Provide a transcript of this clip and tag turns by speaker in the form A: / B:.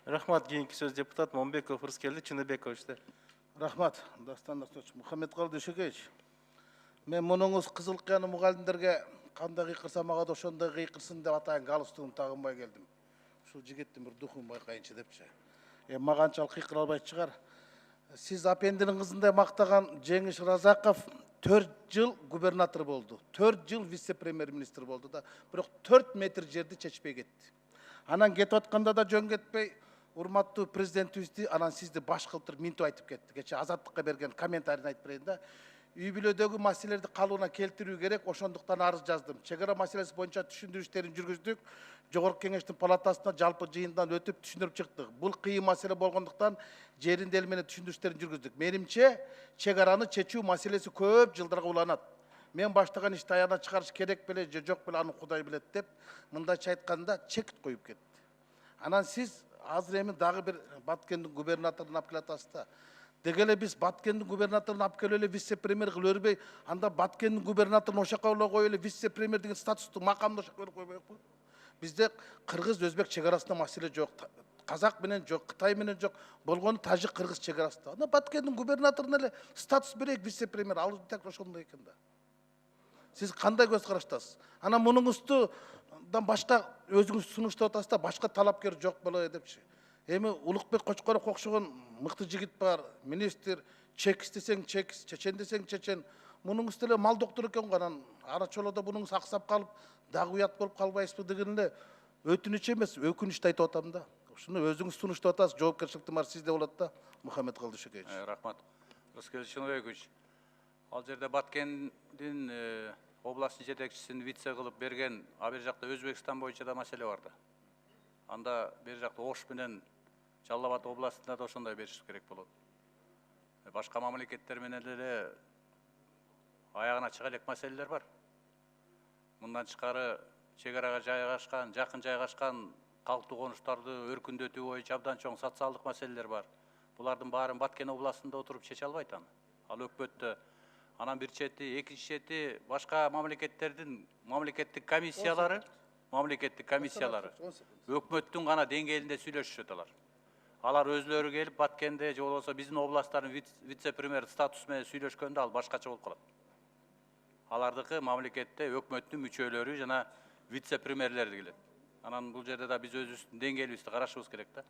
A: Рахмат, кийинки сөз депутат Момбеков Рыскелди Чыныбековичте.
B: Рахмат, Дастан Дастович. Мухаммедкалы Дөшекевич. Мен мұныңыз қызыл қияны мұғалімдерге қандай қиқырса мага да ошондой кыйкырсын деп атайын галстугун тагынбай келдим. Ушул жигиттин бир духун байкайынчы депчи. Маганчалык кыйкыра албайт чыгар. Сиз апендинин кызындай мактаган Жеңиш Разаков 4 жыл губернатор болду. 4 жыл вице-премьер-министр болду да, бирок 4 метр жерди чечпей кетти. Анан кетип атканда да жөн кетпей, урматтуу президентибизди анан сизди баш кылтырып минтип айтып кетти. Кече Азаттыкка берген комментарийин айтып берейин да. Үй бүлөдөгү маселелерди калыбына келтирүү керек, ошондуктан арыз жаздым. Чек ара маселеси боюнча түшүндүрүү иштерин жүргүздүк. Жогорку кеңештин палатасына жалпы жыйындан өтүп түшүндүрүп чыктык. Бул кыйын маселе болгондуктан жеринде эле менен түшүндүрүү иштерин жүргүздүк. Менимче, чек араны чечүү маселеси көп жылдарга уланат. Мен баштаган ишти аягына чыгарыш керек беле, же жок беле, аны Кудай билет деп, мындайча айтканда чек коюп кетти. Анан сиз азыр эми дагы бир Баткендин губернаторун алып келатасыз да. Дегеле биз Баткендин губернаторун алып келип эле вице-премьер кылып өрбөй, анда Баткендин губернаторун ошакка эле коюп эле вице-премьер деген статустук макамды ошакка берип койбойбу? Бизде кыргыз өзбек чек арасында маселе жок. Казак менен жок, Кытай менен жок. Болгону тажик кыргыз чек арасында. Анда Баткендин губернаторуна эле статус берейик вице-премьер. Ал так ошондой экен да. Сиз кандай көз караштасыз? Анан мунуңуздан башка өзүңүз сунуштап атасыз да, башка талапкер жок болобу депчи. Эми Улукбек Кочкоров окшогон мыкты жигит бар, министр, чек истесең чек, чечен десең чечен. Мунуңуз деле мал доктор экен го, анан ара чолоодо мунуңуз аксап калып, дагы уят болуп калбайсызбы деген эле өтүнүч эмес, өкүнүчтү айтып атам да. Ушуну өзүңүз сунуштап атасыз, жоопкерчиликтин баары сизде болот да, Мухаммедкалы Дөшекевич.
C: Рахмат. Рыскелди Чыныбекович. Ал жерде Баткендин областын жетекчисин вице кылып берген, а бер жакта Өзбекстан боюнча да маселе бар да. Анда бер жакта Ош менен Жалал Абад областында да ошондой бериш керек болот. Башка мамлекеттер менен эле аягына чыга элек маселелер бар. Мындан тышкары чек арага жайгашкан, жакын жайгашкан калктуу конуштарды өркүндөтүү боюнча абдан чоң социалдык маселелер бар. Булардын баарын Баткен областында отуруп чече албайт аны. Ал өкмөттө. Анан бир чети, экинчи чети башка мамлекеттердин мамлекеттик комиссиялары, өкмөттүн гана деңгээлинде сүйлөшүшөт алар. Алар өзлөрү келип Баткенде же болбосо биздин областтардын вице-премьер статусу менен сүйлөшкөндө ал башкача болуп калат. Алардыкы мамлекетте өкмөттүн мүчөлөрү жана вице-премьерлери келет. Анан бул жерде да биз өзүбүздүн деңгээлибизди карашыбыз керек да.